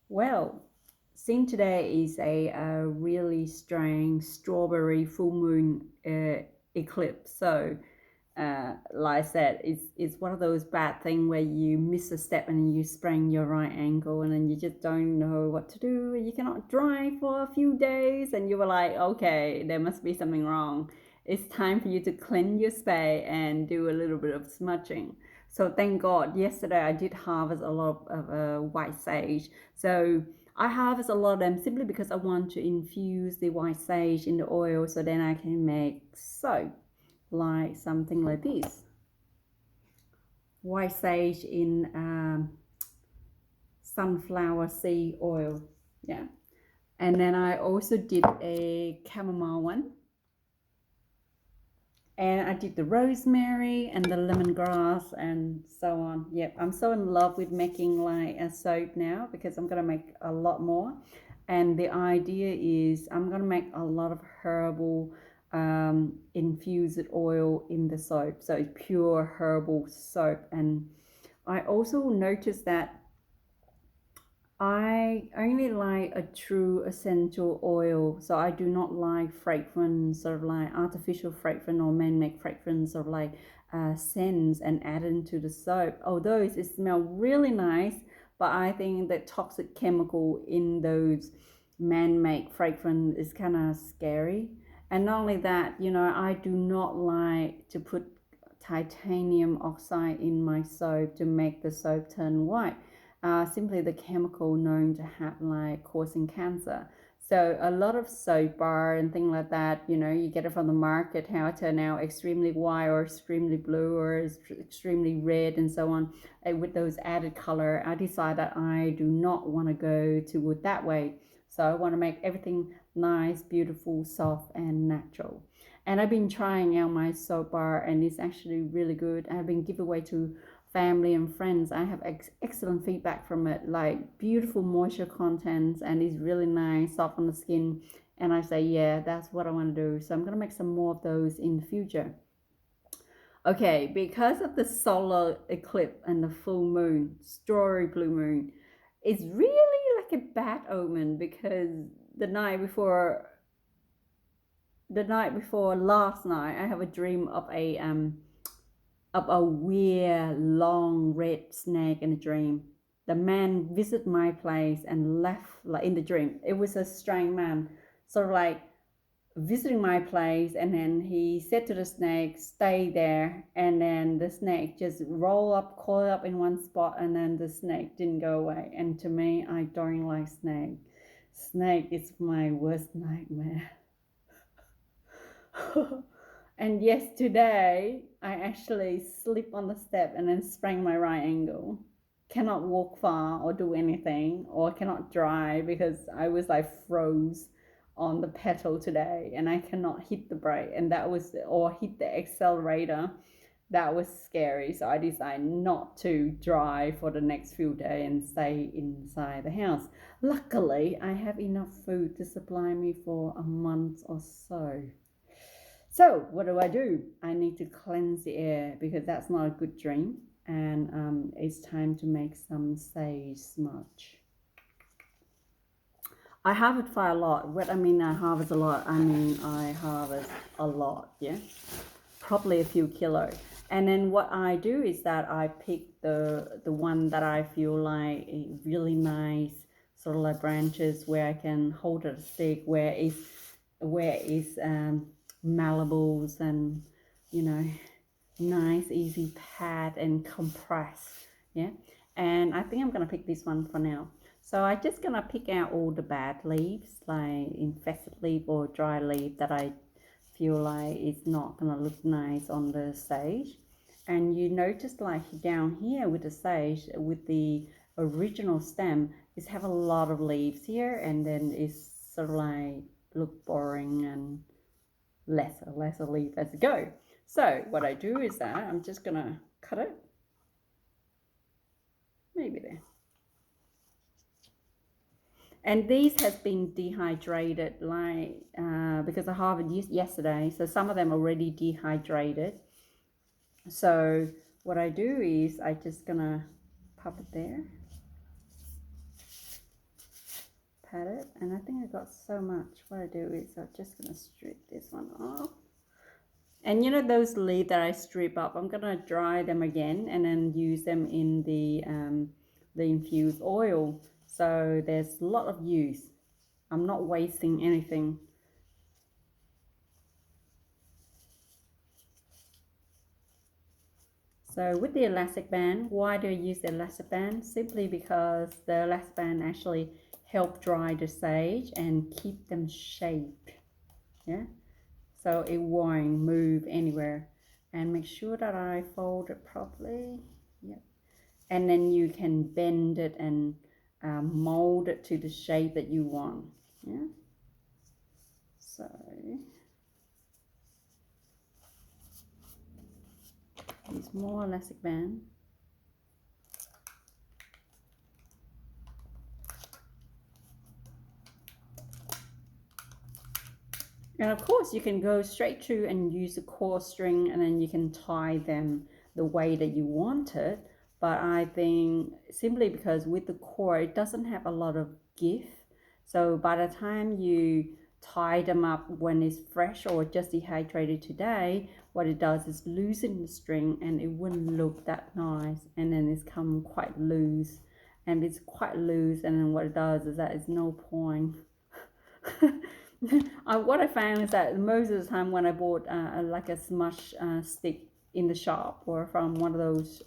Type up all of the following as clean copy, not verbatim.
Well, seeing today is a really strange strawberry full moon eclipse. So, like I said, it's one of those bad things where you miss a step and you sprain your right ankle, and then you just don't know what to do. You cannot drive for a few days, and you were like, okay, there must be something wrong. It's time for you to cleanse your space and do a little bit of smudging. So thank God, yesterday I did harvest a lot of white sage. So I harvest a lot of them simply because I want to infuse the white sage in the oil so then I can make soap, like something like this. White sage in sunflower seed oil. Yeah. And then I also did a chamomile one. And I did the rosemary and the lemongrass and so on. Yep, I'm so in love with making like a soap now because I'm gonna make a lot more. And the idea is I'm gonna make a lot of herbal infused oil in the soap, so it's pure herbal soap. And I also noticed that I only like a true essential oil, so I do not like fragrance, sort of like artificial fragrance or man-made fragrance, or like scents and add into the soap. Although it smells really nice, but I think the toxic chemical in those man-made fragrance is kind of scary. And not only that, I do not like to put titanium oxide in my soap to make the soap turn white, simply the chemical known to have like causing cancer. So a lot of soap bar and things like that, you get it from the market, how it turn out extremely white or extremely blue or extremely red and so on. With those added color, I decided that I do not want to go to it that way. So I want to make everything nice, beautiful, soft, and natural. And I've been trying out my soap bar, and it's actually really good. I've been giving away to family and friends. I have excellent feedback from it, like beautiful moisture contents, and it's really nice, soft on the skin. And I say, yeah, that's what I want to do. So I'm gonna make some more of those in the future. Okay, because of the solar eclipse and the full moon, strawberry blue moon, it's really like a bad omen because the night before last night, I have a dream of a weird, long red snake in a dream. The man visited my place and left like in the dream. It was a strange man, sort of like visiting my place, and then he said to the snake, "Stay there." And then the snake just roll up, coil up in one spot, and then the snake didn't go away. And to me, I don't like snake. Snake is my worst nightmare. And yes, today I actually slipped on the step and then sprained my right ankle. Cannot walk far or do anything, or cannot drive because I was like froze on the pedal today, and I cannot hit the brake, and that was, or hit the accelerator. That was scary. So I decided not to drive for the next few days and stay inside the house. Luckily, I have enough food to supply me for a month or so. So what do? I need to cleanse the air because that's not a good dream. And it's time to make some sage smudge. I harvest quite a lot. What I mean, I harvest a lot. I mean, I harvest a lot. Yeah, probably a few kilos. And then what I do is that I pick the one that I feel like a really nice sort of like branches where I can hold a stick, where is malleables and you know nice easy pad and compress. Yeah, and I think I'm gonna pick this one for now. So I'm just gonna pick out all the bad leaves, like infested leaf or dry leaf that I feel like it's not gonna look nice on the sage. And you notice like down here with the sage, with the original stem, is have a lot of leaves here, and then it's sort of like look boring and lesser leaf as it go. So what I do is that I'm just gonna cut it, maybe there. And these has been dehydrated, like because I harvested yesterday, so some of them already dehydrated. So what I do is I just gonna pop it there. pat it, and I think I got so much. What I do is I'm just gonna strip this one off. And you know those leaves that I strip up, I'm gonna dry them again and then use them in the infused oil. So there's a lot of use. I'm not wasting anything. So with the elastic band, why do I use the elastic band? Simply because the elastic band actually help dry the sage and keep them shaped. Yeah, so it won't move anywhere. And make sure that I fold it properly. Yep. And then you can bend it and mold it to the shape that you want. Yeah. So use more elastic band. And of course you can go straight through and use a core string, and then you can tie them the way that you want it. But I think simply because with the core it doesn't have a lot of give, so by the time you tie them up when it's fresh or just dehydrated today, what it does is loosen the string and it wouldn't look that nice, and then it's come quite loose, and it's quite loose, and then what it does is that it's no point. What I found is that most of the time when I bought like a Smudge stick in the shop or from one of those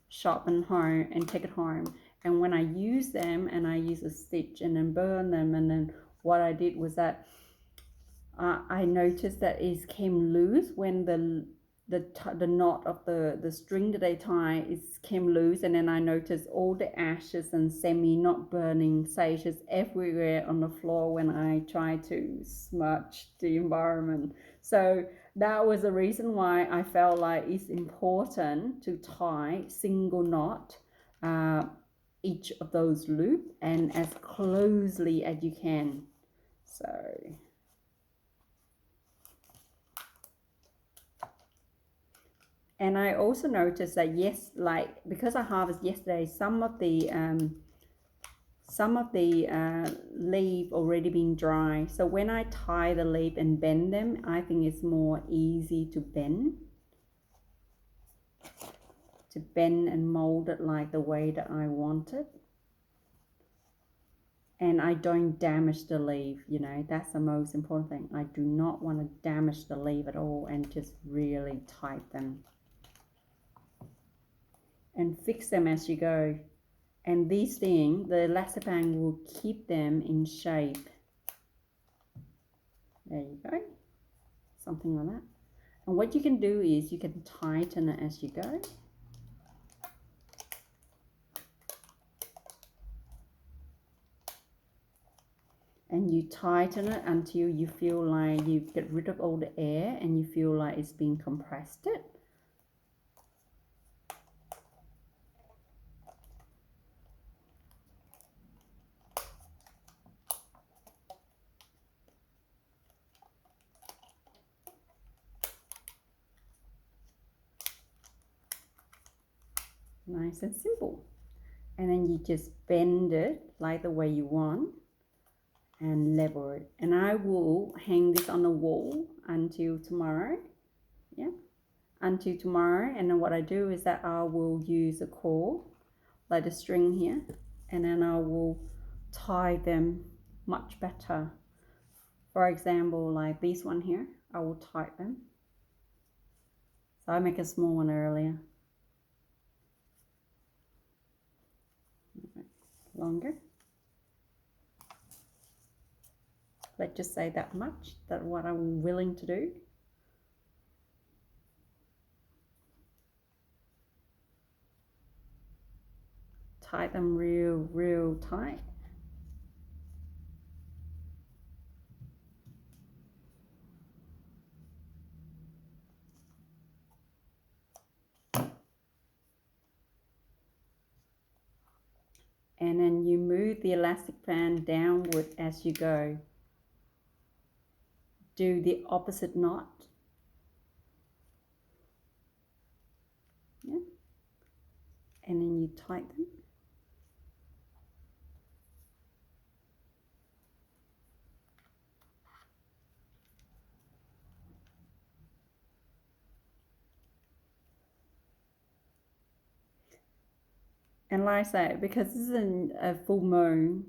shop and home and take it home, and when I use them and I use a stitch and then burn them, and then what I did was that I noticed that it came loose when the knot of the string that I tie is came loose, and then I noticed all the ashes and semi not burning sages everywhere on the floor when I tried to smudge the environment. So that was the reason why I felt like it's important to tie single knot each of those loop and as closely as you can. So and I also noticed that yes, like because I harvested yesterday, some of the leaf already been dry. So when I tie the leaf and bend them, I think it's more easy to bend and mold it like the way that I want it. And I don't damage the leaf, you know, that's the most important thing. I do not want to damage the leaf at all, and just really tight them. And fix them as you go. And these things, the elastic band will keep them in shape. There you go. Something like that. And what you can do is you can tighten it as you go. And you tighten it until you feel like you get rid of all the air and you feel like it's being compressed. Nice and simple. And then you just bend it like the way you want and level it. And I will hang this on the wall until tomorrow. Yeah, until tomorrow. And then what I do is that I will use a cord, like the string here, and then I will tie them much better. For example, like this one here, I will tie them. So I make a small one earlier. Longer. Let's just say that much, that's what I'm willing to do. Tie them real tight. And then you move the elastic band downward as you go. Do the opposite knot. Yeah. And then you tighten. And like I say, because this is a full moon,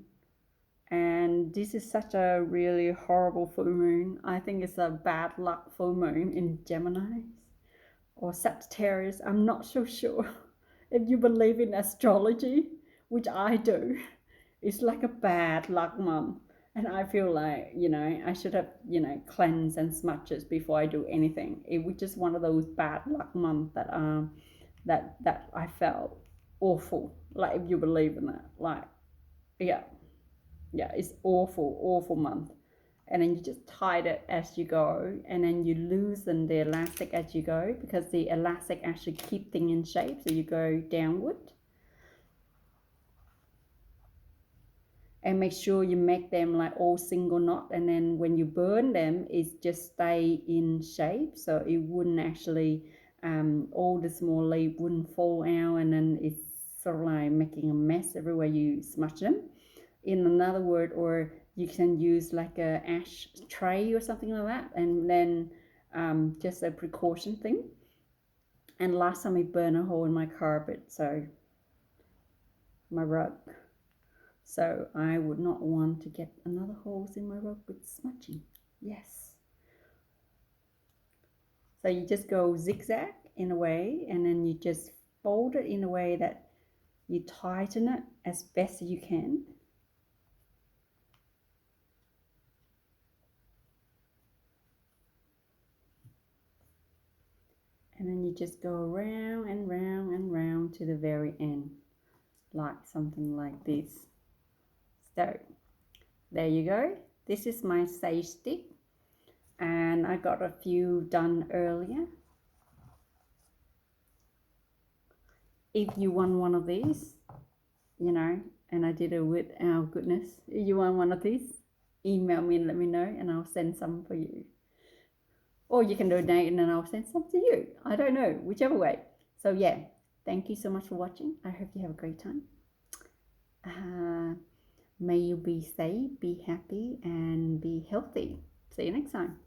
and this is such a really horrible full moon. I think it's a bad luck full moon in Gemini or Sagittarius. I'm not so sure. If you believe in astrology, which I do, it's like a bad luck month. And I feel like, I should have, cleanse and smudges before I do anything. It was just one of those bad luck months that I felt awful. Like, if you believe in that, like, yeah, yeah, it's awful, awful month. And then you just tied it as you go, and then you loosen the elastic as you go, because the elastic actually keep things in shape. So you go downward, and make sure you make them like all single knot, and then when you burn them, it just stay in shape, so it wouldn't actually all the small leaf wouldn't fall out, and then it's sort of like making a mess everywhere you smudge them. In another word, or you can use like a ash tray or something like that, and then just a precaution thing. And last time I burned a hole in my carpet, so my rug, so I would not want to get another holes in my rug with smudging. Yes. So you just go zigzag in a way, and then you just fold it in a way that you tighten it as best as you can. And then you just go round and round and round to the very end, like something like this. So there you go. This is my sage stick, and I got a few done earlier. If you want one of these, and I did it with our goodness, if you want one of these, email me and let me know, and I'll send some for you. Or you can donate and then I'll send some to you. I don't know, whichever way. So yeah, thank you so much for watching. I hope you have a great time. May you be safe, be happy, and be healthy. See you next time.